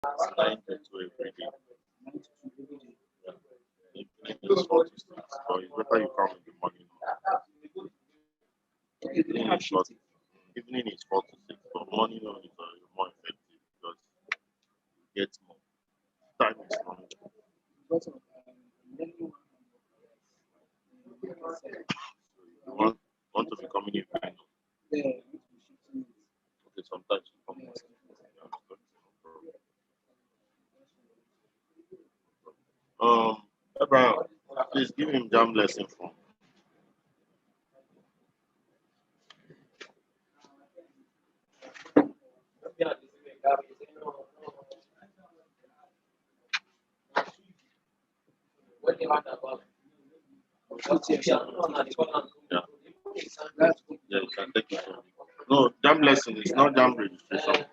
It's 9 to 2 every day. Yeah. Evening is 4 to 6, but it's better you come in the morning. Evening is 4 to 6, but morning is more effective because you get more time is longer. You want to become an evening. Okay, sometimes you come more. Abraham, please give him JAMB lesson form. Yeah. Yeah, you can take it. No, JAMB lesson is not JAMB registration.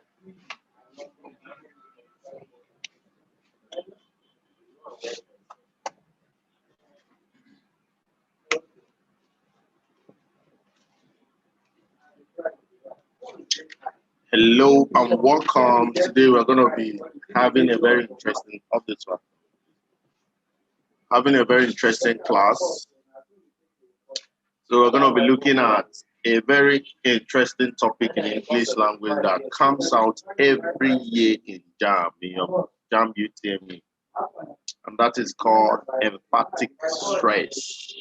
Hello and welcome. Today we're going to be having a very interesting update. Having a very interesting class. So we're going to be looking at a very interesting topic in English language that comes out every year in JAMB, in your JAMB UTME, and that is called emphatic stress.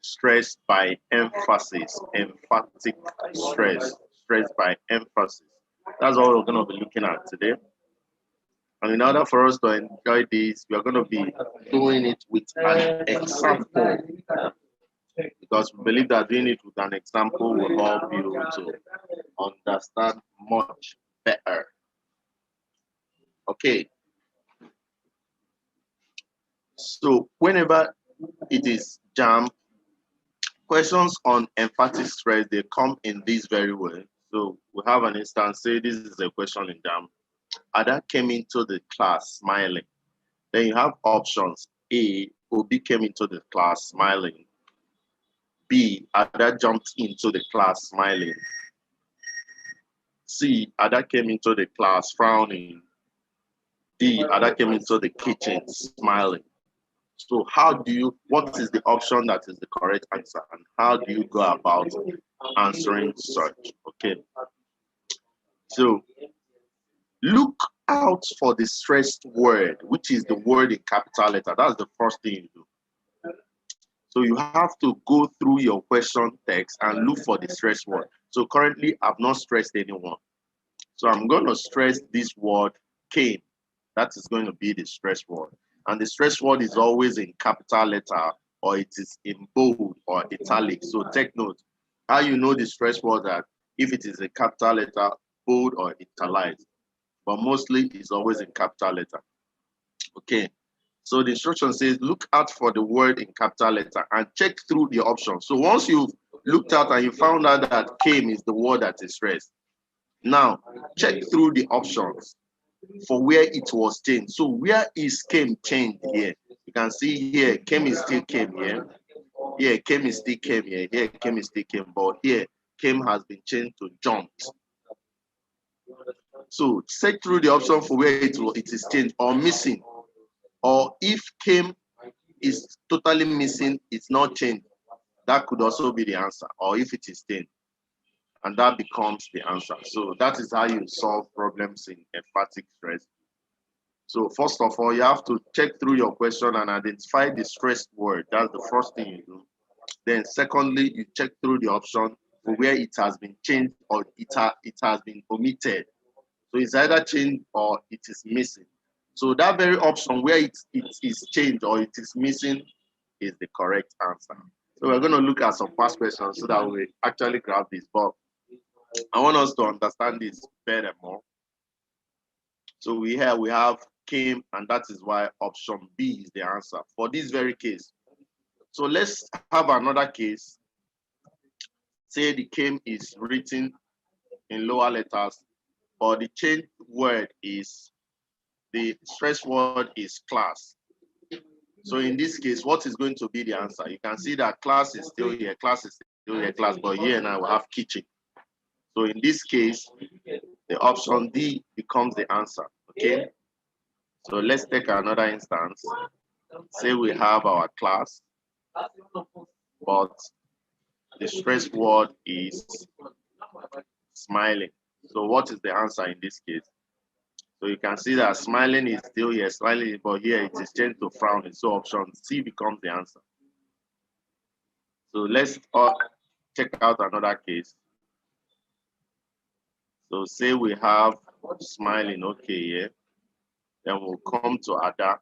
Stress by emphasis, emphatic stress, stress by emphasis. That's what we're going to be looking at today. And in order for us to enjoy this, we are going to be doing it with an example, because we believe that doing it with an example will help you to understand much better. Okay. So whenever it is JAMB, questions on emphatic stress, they come in this very way. So we have an instance, say this is a question in JAMB. Ada came into the class smiling. Then you have options. A, Obi came into the class smiling. B, Ada jumped into the class smiling. C, Ada came into the class frowning. D, Ada came into the kitchen smiling. So what is the option that is the correct answer, and how do you go about answering such? Okay. So look out for the stressed word, which is the word in capital letter. That's the first thing you do. So you have to go through your question text and look for the stressed word. So currently, I've not stressed anyone. So I'm going to stress this word came. That is going to be the stressed word. And the stressed word is always in capital letter, or it is in bold or italic. So take note. How you know the stressed word, that if it is a capital letter, bold or italicized, but mostly it's always in capital letter. Okay. So the instruction says, look out for the word in capital letter and check through the options. So once you've looked out and you found out that came is the word that is stressed, now check through the options for where it was changed. So where is came changed here? You can see here, came is still came here. Here, came is still came here. Here, came is still came. But here, came has been changed to jumped. So check through the option for where it is changed or missing. Or if came is totally missing, it's not changed. That could also be the answer. Or if it is changed, and that becomes the answer. So that is how you solve problems in emphatic stress. So first of all, you have to check through your question and identify the stressed word. That's the first thing you do. Then secondly, you check through the option for where it has been changed or it has been omitted. So it's either changed or it is missing. So that very option where it is changed or it is missing is the correct answer. So we're going to look at some past questions so that we actually grab this. But I want us to understand this better more. So we have came, and that is why option B is the answer for this very case. So let's have another case. Say the came is written in lower letters, or the changed word is, the stress word is class. So in this case, what is going to be the answer? You can see that class is still here, class is still here, class, but here now we have kitchen. So in this case, the option D becomes the answer. Okay. So let's take another instance. Say we have our class, but the stress word is smiling. So what is the answer in this case? So you can see that smiling is still here, smiling, but here it is changed to frowning. So option C becomes the answer. So let's check out another case. So say we have smiling, okay, yeah. Then we'll come to Ada,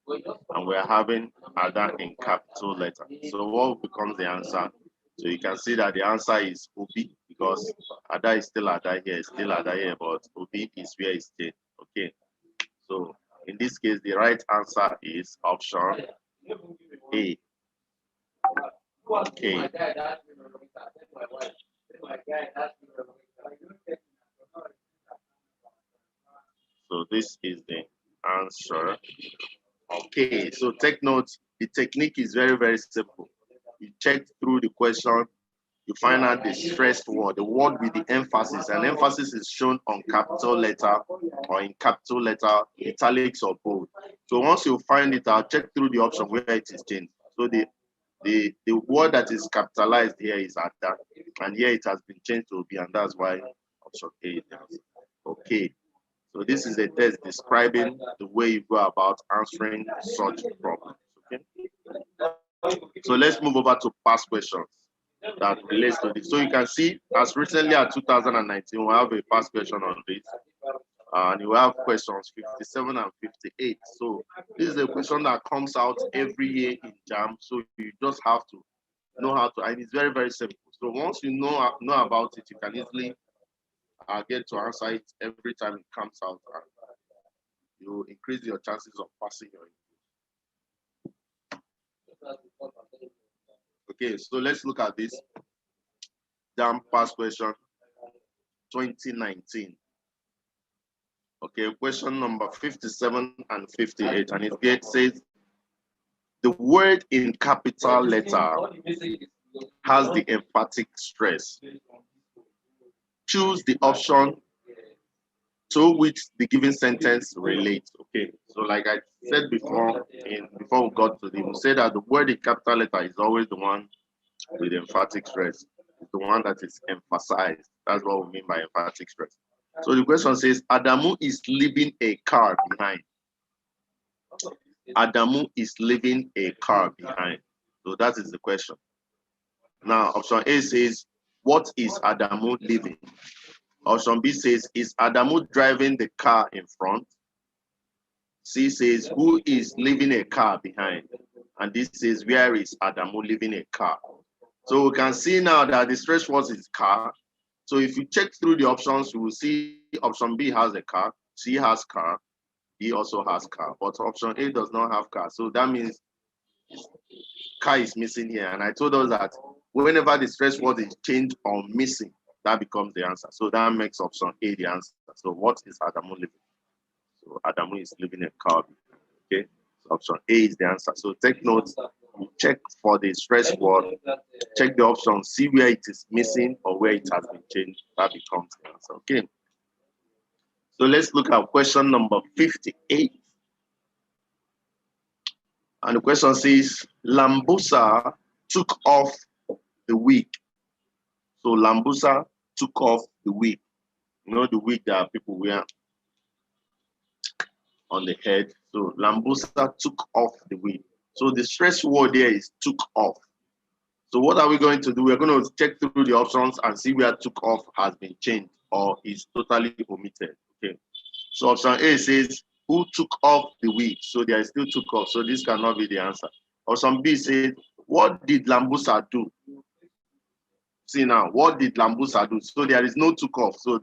and we're having Ada in capital letter. So what becomes the answer? So you can see that the answer is Obi, because Ada is still Ada here, still Ada here, but Obi is where it's stayed. Okay. So in this case, the right answer is option A. Okay. So this is the answer. Okay, so take note, the technique is very, very simple. You check through the question, you find out the stressed word, the word with the emphasis, and emphasis is shown on capital letter or in capital letter, italics or bold. So once you find it out, check through the option where it is changed. So the word that is capitalized here is Ada, and here it has been changed to B, and that's why option A is the answer. Okay. So this is a test describing the way you go about answering such problems. Okay. So let's move over to past questions that relates to this. So you can see, as recently as 2019, we have a past question on this. And you have questions 57 and 58. So this is a question that comes out every year in JAMB. So you just have to know how to, and it's very, very simple. So once you know about it, you can easily get to answer it every time it comes out. And you increase your chances of passing your exam. Okay, so let's look at this JAMB past question 2019. Okay, question number 57 and 58, and it says the word in capital letter has the emphatic stress. Choose the option to which the given sentence relates. Okay, so like I said before, before we got to this, we said that the word in capital letter is always the one with emphatic stress. It's the one that is emphasized. That's what we mean by emphatic stress. So the question says, Adamu is leaving a car behind. Adamu is leaving a car behind. So that is the question. Now, option A says, what is Adamu leaving? Option B says, is Adamu driving the car in front? C says, who is leaving a car behind? And this says, where is Adamu leaving a car? So we can see now that the stress word is car. So if you check through the options, you will see option B has a car, C has car, D also has car, but option A does not have car. So that means car is missing here. And I told us that whenever the stress word is changed or missing, that becomes the answer. So that makes option A the answer. So what is Adamu living? So Adamu is living a car. Okay. So option A is the answer. So take note, you check for the stress word, check the option, see where it is missing or where it has been changed. That becomes the answer. Okay. So let's look at question number 58. And the question says, Lambusa took off the wig. So Lambusa took off the wig. You know the wig that people wear on the head. So Lambusa took off the wig. So the stress word there is took off. So what are we going to do? We're going to check through the options and see where took off has been changed or is totally omitted. Okay. So option A says, who took off the wig? So there is still took off. So this cannot be the answer. Option B says, what did Lambusa do? See now, what did Lambusa do? So there is no took off. So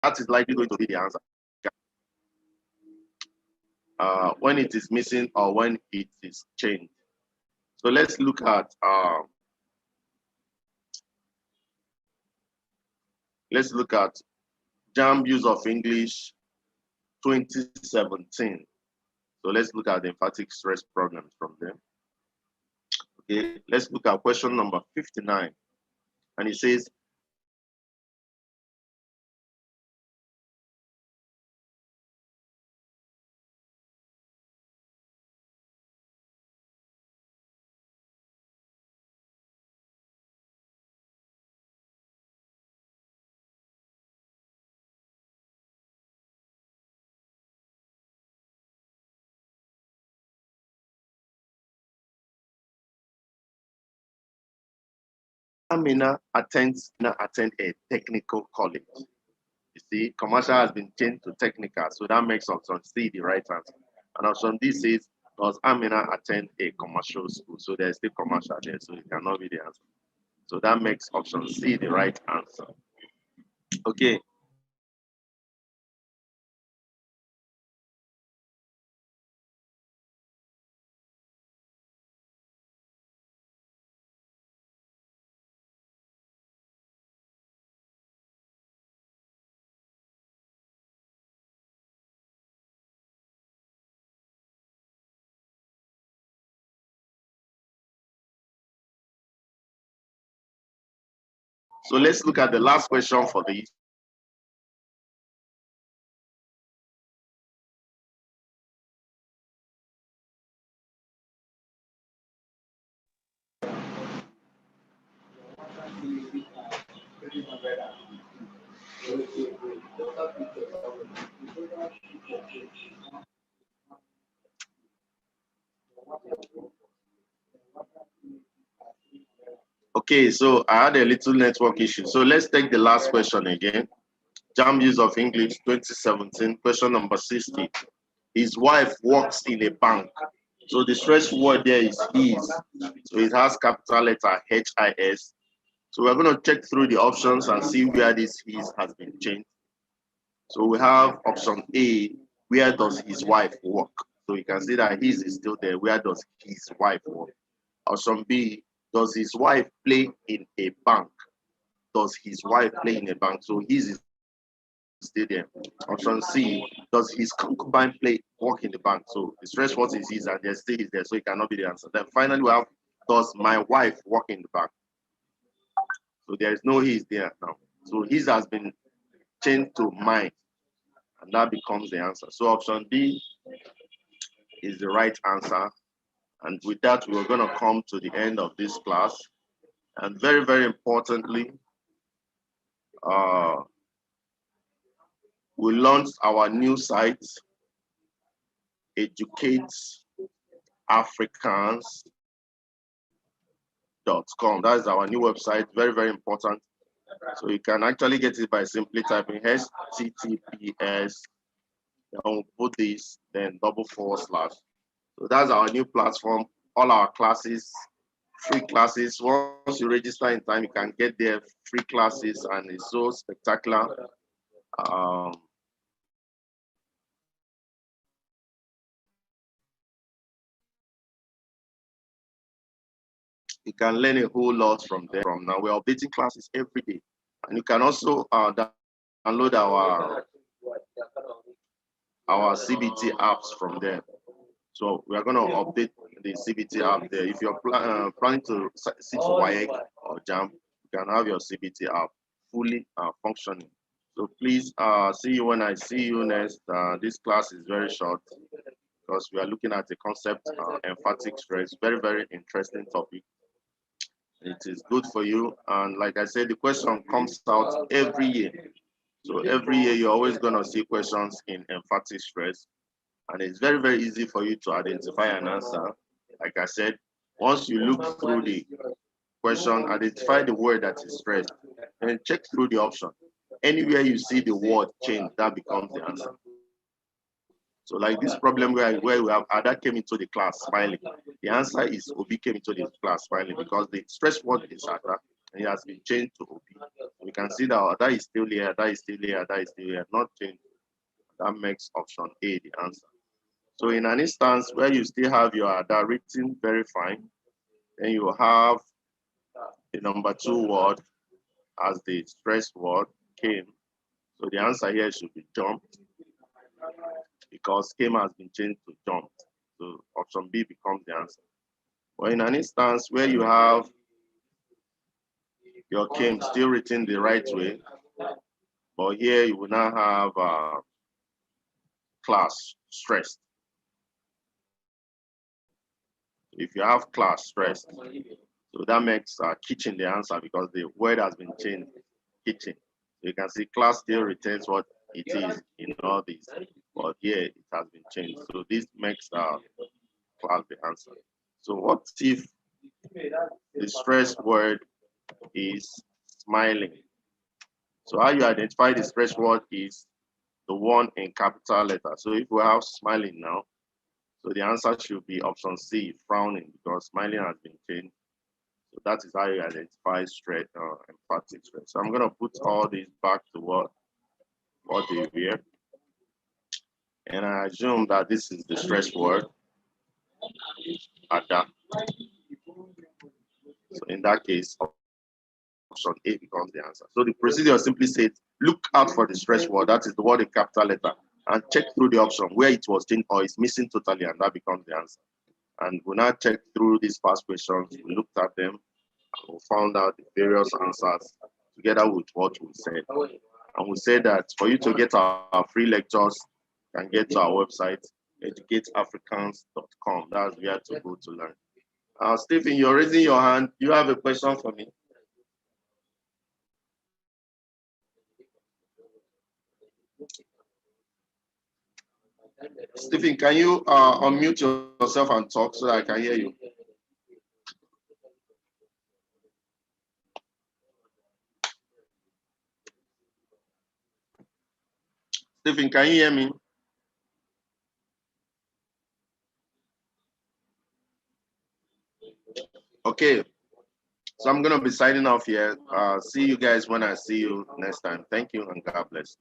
that is likely going to be the answer. When it is missing or when it is changed. So let's look at JAMB use of English 2017. So let's look at the emphatic stress problems from them. Okay, let's look at question number 59. And it says, Amina attend a technical college. You see, commercial has been changed to technical, so that makes option C the right answer. And option D says, does Amina attend a commercial school? So there's still commercial there, so it cannot be the answer. So that makes option C the right answer. Okay. So let's look at the last question for this. Okay, so I had a little network issue. So let's take the last question again. JAMB use of English 2017, question number 60. His wife works in a bank. So the stress word there is his. So it has capital letter HIS. So we're going to check through the options and see where this his has been changed. So we have option A, where does his wife work? So you can see that his is still there. Where does his wife work? Option B, does his wife play in a bank? Does his wife play in a bank? So his is still there. Option C, does his concubine work in the bank? So the stress word is his and there still is there, so it cannot be the answer. Then finally we have, does my wife work in the bank? So there is no his there now. So his has been changed to mine, and that becomes the answer. So option D is the right answer. And with that, we're going to come to the end of this class. And very, very importantly, we launched our new site, educateafricans.com. That is our new website, very, very important. So you can actually get it by simply typing HTTPS, then we'll put this, then // So that's our new platform. All our classes, free classes. Once you register in time, you can get their free classes, and it's so spectacular. You can learn a whole lot from there. From now, we're updating classes every day, and you can also download our CBT apps from there. So we are going to update the CBT app there. If you're planning to sit for WAEC or JAMB, you can have your CBT app fully functioning. So please see you when I see you next. This class is very short because we are looking at the concept emphatic stress. Very, very interesting topic. It is good for you. And like I said, the question comes out every year. So every year you're always going to see questions in emphatic stress. And it's very, very easy for you to identify an answer. Like I said, once you look through the question, identify the word that is stressed, and check through the option. Anywhere you see the word change, that becomes the answer. So like this problem where we have Ada came into the class smiling. The answer is Obi came into the class smiling because the stress word is Ada and it has been changed to Obi. So We can see that that is still here, that is still here, that is still here, not changed. That makes option A the answer. So in an instance where you still have your ADA written very fine, then you have the number 2 word as the stress word, came. So the answer here should be jumped, because came has been changed to jumped. So option B becomes the answer. But in an instance where you have your came still written the right way, but here you will now have class stressed. If you have class stressed, so that makes kitchen the answer, because the word has been changed, kitchen. So you can see class still retains what it is in all these, but here it has been changed. So this makes class the answer. So what if the stressed word is smiling? So how you identify the stressed word is the one in capital letter. So if we have smiling now, so the answer should be option C, frowning, because smiling has been changed. So that is how you identify stress, emphatic stress. So I'm gonna put all these back to what they were. And I assume that this is the stress word, ADA. So in that case, option A becomes the answer. So the procedure simply says, look out for the stress word, that is the word in capital letter, and check through the option where it was changed or is missing totally, and that becomes the answer. And we now check through these past questions, we looked at them, and we found out the various answers together with what we said. And we said that for you to get our free lectures, you can get to our website, educateafricans.com. That's where to go to learn. Stephen, you're raising your hand. You have a question for me? Stephen, can you unmute yourself and talk so that I can hear you? Stephen, can you hear me? Okay, so I'm gonna be signing off here. See you guys when I see you next time. Thank you and God bless.